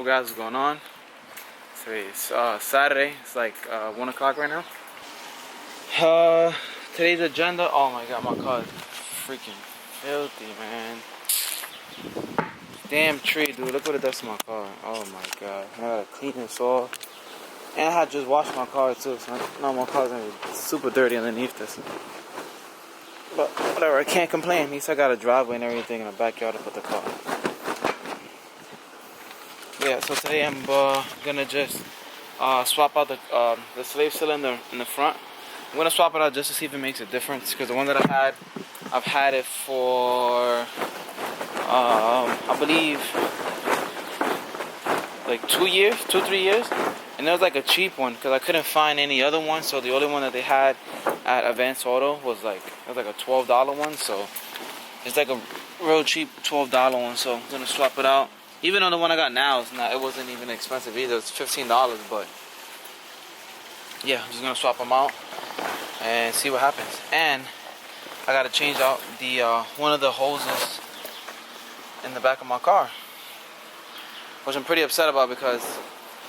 guys, what's going on? Today's Saturday. It's like 1 o'clock right now. Today's agenda. Oh my god, my car is freaking filthy, man. Damn tree, dude. Look what it does to my car. Oh my god. I gotta clean this off. And I had just washed my car too, so now my car's gonna be super dirty underneath this. But whatever, I can't complain. At least I got a driveway and everything in the backyard to put the car. Yeah, so today I'm gonna just swap out the slave cylinder in the front. I'm gonna swap it out just to see if it makes a difference, because the one that I've had it for I believe like 3 years, and it was like a cheap one because I couldn't find any other one. So the only one that they had at Advanced Auto was like a $12 one. So it's like a real cheap $12 one. So I'm gonna swap it out. Even though the one I got now it wasn't even expensive either. It's $15, but yeah, I'm just gonna swap them out and see what happens. And I gotta change out the one of the hoses in the back of my car, which I'm pretty upset about because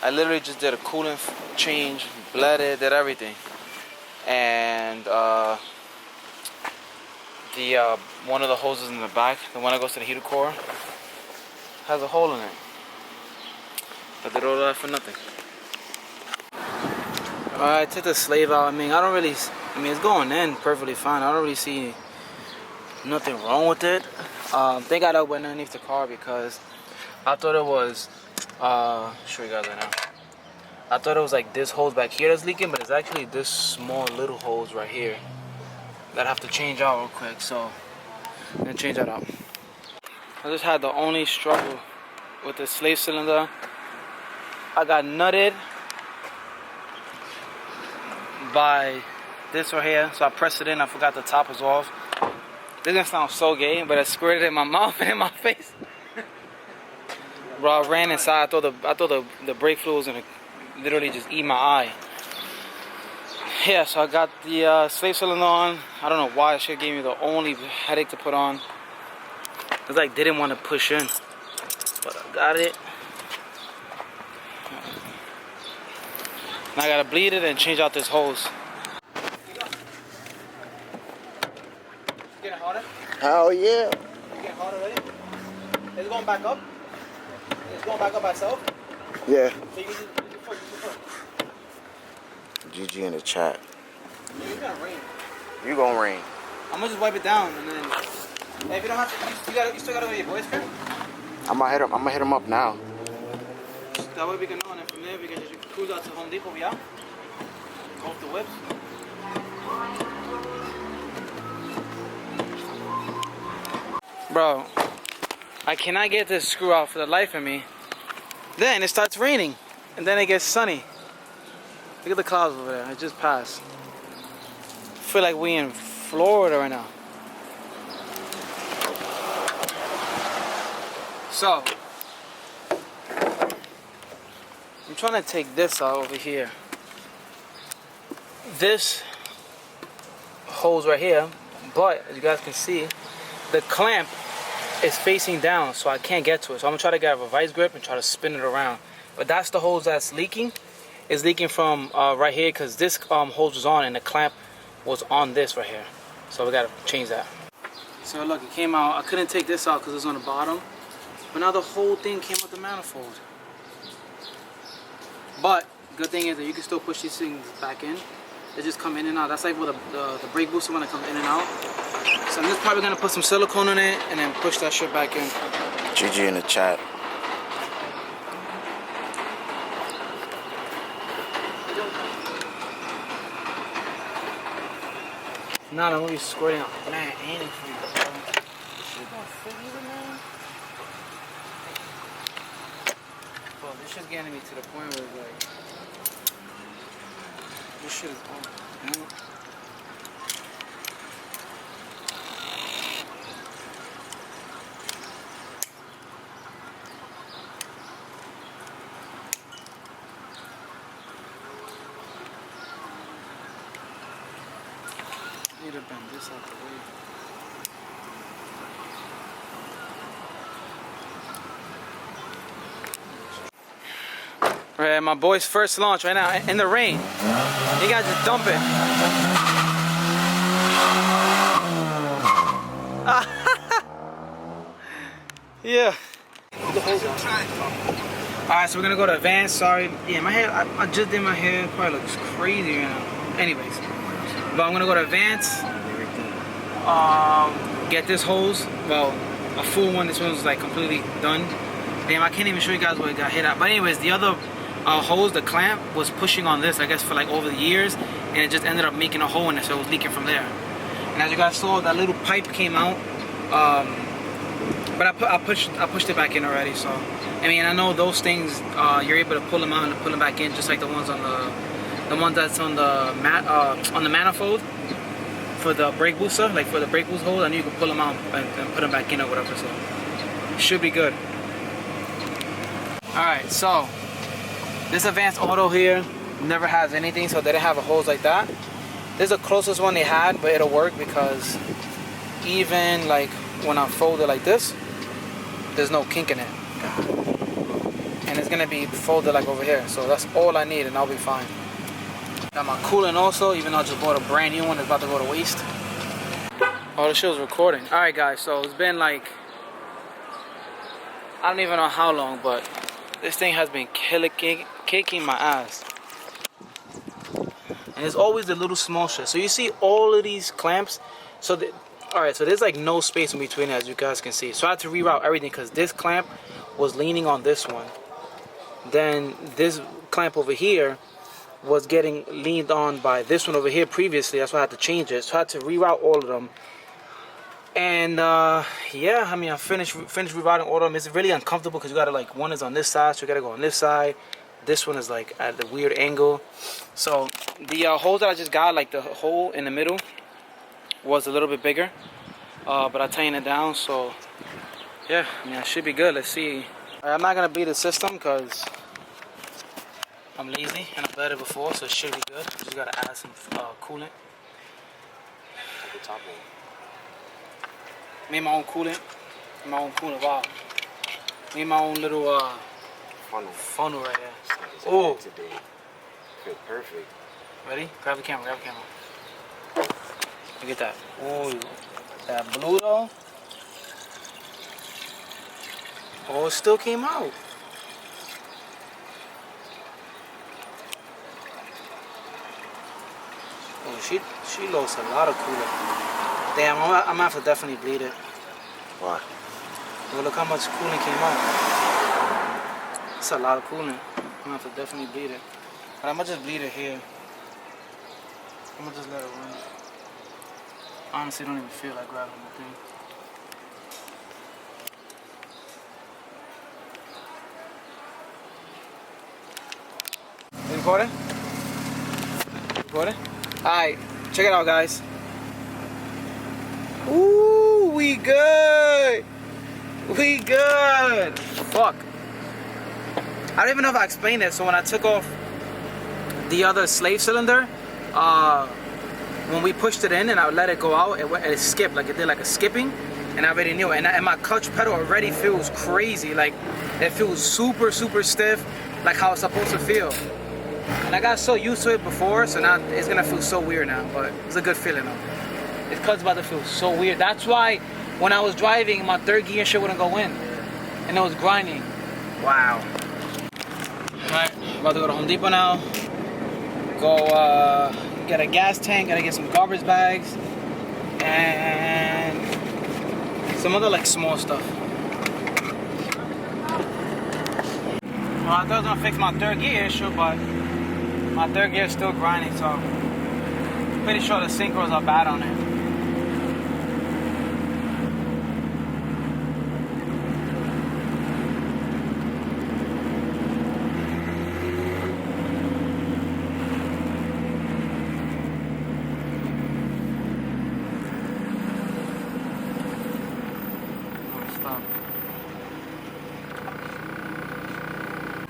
I literally just did a coolant change, bled it, did everything, and one of the hoses in the back, the one that goes to the heater core, has a hole in it. I did all that for nothing. I took the slave out. I mean, it's going in perfectly fine. I don't really see nothing wrong with it. Thank God I went underneath the car because I thought it was, show you guys right now. I thought it was like this hose back here that's leaking, but it's actually this small little hose right here that I have to change out real quick. So I'm gonna change that out. I just had the only struggle with the slave cylinder. I got nutted by this right here, so I pressed it in. I forgot the top was off. This is gonna sound so gay, but I squirted it in my mouth and in my face. Bro, I ran inside. I thought the brake fluid was gonna literally just eat my eye. Yeah, so I got the slave cylinder on. I don't know why. It should gave me the only headache to put on. It's like didn't want to push in, but I got it. Now I gotta bleed it and change out this hose. Getting harder? Hell yeah. You getting harder already? Is it going back up? It's going back up by itself? Yeah. So you use your foot. GG in the chat. Yeah, you're gonna rain. You gonna rain. I'm gonna just wipe it down and then. Hey, if you don't have to, you still gotta go to your boys' crib? I'm gonna hit him up now. That way we can know, and then from there we can just cruise out to Home Depot. We out. Go off the whips. Bro, I cannot get this screw out for the life of me. Then it starts raining, and then it gets sunny. Look at the clouds over there. It just passed. I feel like we in Florida right now. So, I'm trying to take this out over here. This hose right here, but as you guys can see, the clamp is facing down, so I can't get to it. So I'm gonna try to get a vice grip and try to spin it around. But that's the hose that's leaking. It's leaking from right here because this hose was on and the clamp was on this right here. So we gotta change that. So look, it came out. I couldn't take this out because it's on the bottom. But now the whole thing came with the manifold. But good thing is that you can still push these things back in. They just come in and out. That's like with the brake booster when it comes in and out. So I'm just probably gonna put some silicone in it and then push that shit back in. GG in the chat. Nah, I'm gonna be squirting out mad anything. This shit don't fit either, man. Bro, this shit's getting me to the point where it's like, this shit is on. I need to bend this out the way. Right, my boy's first launch right now in the rain. You gotta just dump it. Yeah. Alright, so we're gonna go to advanced. Sorry. Yeah, my hair, I just did my hair. It probably looks crazy right now. Anyways. But I'm gonna go to advanced. Get this hose. Well, a full one. This one's like completely done. Damn, I can't even show you guys what it got hit at. But anyways, the other hose, the clamp, was pushing on this, I guess, for like over the years. And it just ended up making a hole in it, so it was leaking from there. And as you guys saw, that little pipe came out. But I pushed it back in already. So I mean, I know those things you're able to pull them out and pull them back in, just like the ones on the ones that's on the manifold for the brake booster, like for the brake boost hole. I know you can pull them out and put them back in or whatever. So it should be good. All right, so this Advanced Auto here never has anything, so they didn't have a hose like that. This is the closest one they had, but it'll work because even like when I fold it like this, there's no kink in it. And it's gonna be folded like over here. So that's all I need and I'll be fine. Got my coolant also, even though I just bought a brand new one that's about to go to waste. Oh, the show's recording. Alright guys, so it's been like, I don't even know how long, but this thing has been kicking my ass. And it's always the little small shit. So you see all of these clamps. So alright, so there's like no space in between, as you guys can see. So I had to reroute everything because this clamp was leaning on this one. Then this clamp over here was getting leaned on by this one over here previously. That's why I had to change it. So I had to reroute all of them. And yeah, I mean, I finished rerouting all of them. It's really uncomfortable because you gotta, like, one is on this side, so you gotta go on this side. This one is like at the weird angle. So the hole that I just got, like the hole in the middle, was a little bit bigger, but I tightened it down. So yeah, I mean, I should be good. Let's see. I'm not gonna bleed the system because I'm lazy and I've bled it before, so it should be good. Just gotta add some coolant. Made my own coolant. Wow. Made my own little funnel right here. Oh, today. Feel perfect. Ready? Grab the camera. Look at that. Oh, that blue though. Oh, it still came out. Oh, she lost a lot of coolant. Damn, I'm gonna have to definitely bleed it. Why? Well, look how much coolant came out. It's a lot of coolant. I'm gonna have to definitely bleed it. But I'm gonna just bleed it here. I'm gonna just let it run. Honestly, don't even feel like grabbing the thing. You recording? Recording? Alright, check it out, guys. Ooh, we good. We good. Fuck. I don't even know if I explained it. So when I took off the other slave cylinder, when we pushed it in and I let it go out, it skipped, like it did like a skipping, and I already knew it. And my clutch pedal already feels crazy, like it feels super stiff, like how it's supposed to feel. And I got so used to it before, so now it's gonna feel so weird now, but it's a good feeling though. It's cause it's about to feel so weird. That's why when I was driving, my third gear shit wouldn't go in, and it was grinding. Wow. Alright, about to go to Home Depot now. Go get a gas tank, gotta get some garbage bags, and some other like small stuff. Well, I thought I was gonna fix my third gear issue, but my third gear is still grinding, so I'm pretty sure the synchros are bad on it.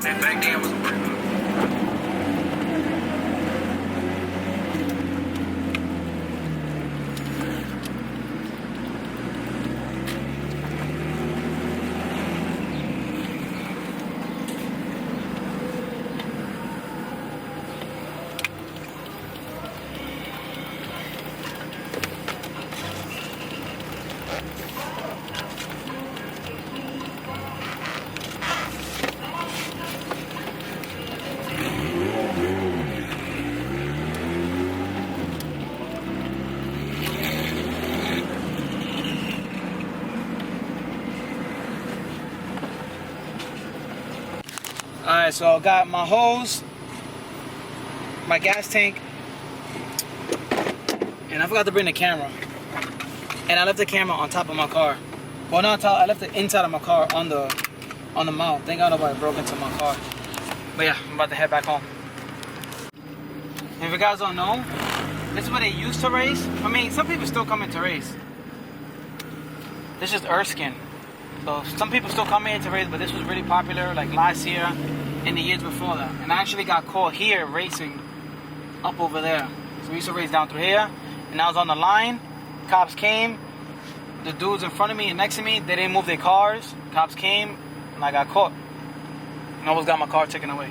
That game was working. Alright, so I got my hose, my gas tank, and I forgot to bring the camera. And I left the camera on top of my car. Well, not on top, I left it inside of my car on the mount. Thank God nobody broke into my car. But yeah, I'm about to head back home. If you guys don't know, this is where they used to race. I mean, some people still come in to race. This is Erskine. So some people still come in to race, but this was really popular like last year and the years before that. And I actually got caught here racing up over there. So we used to race down through here, and I was on the line. Cops came. The dudes in front of me and next to me, they didn't move their cars. Cops came, and I got caught. And I almost got my car taken away.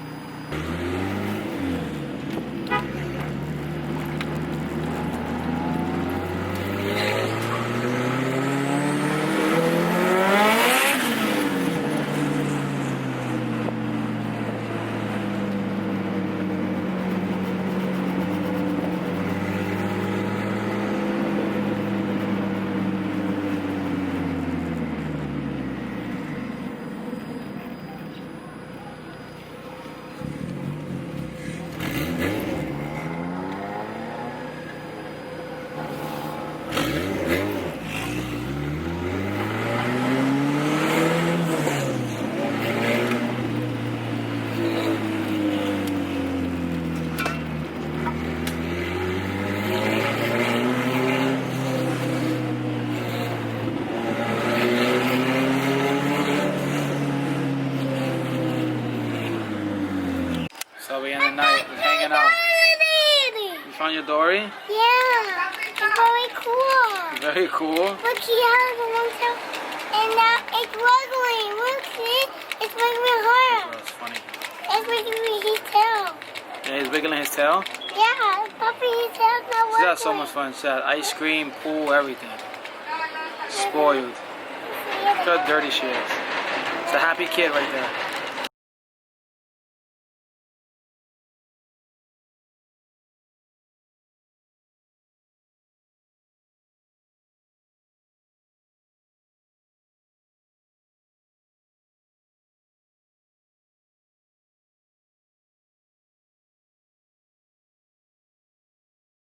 So we in the night, we're hanging out. You found your Dory? Yeah, it's very cool. Very cool. Look, he has a long tail, and now it's wiggling. Look, see? It's wiggling hard. That's funny. It's wiggling his tail. Yeah, he's wiggling his tail. Yeah, it's popping his tail. It's not She wiggling. had so much fun. She had ice cream, pool, everything. Spoiled. Look how dirty she is. It's a happy kid right there.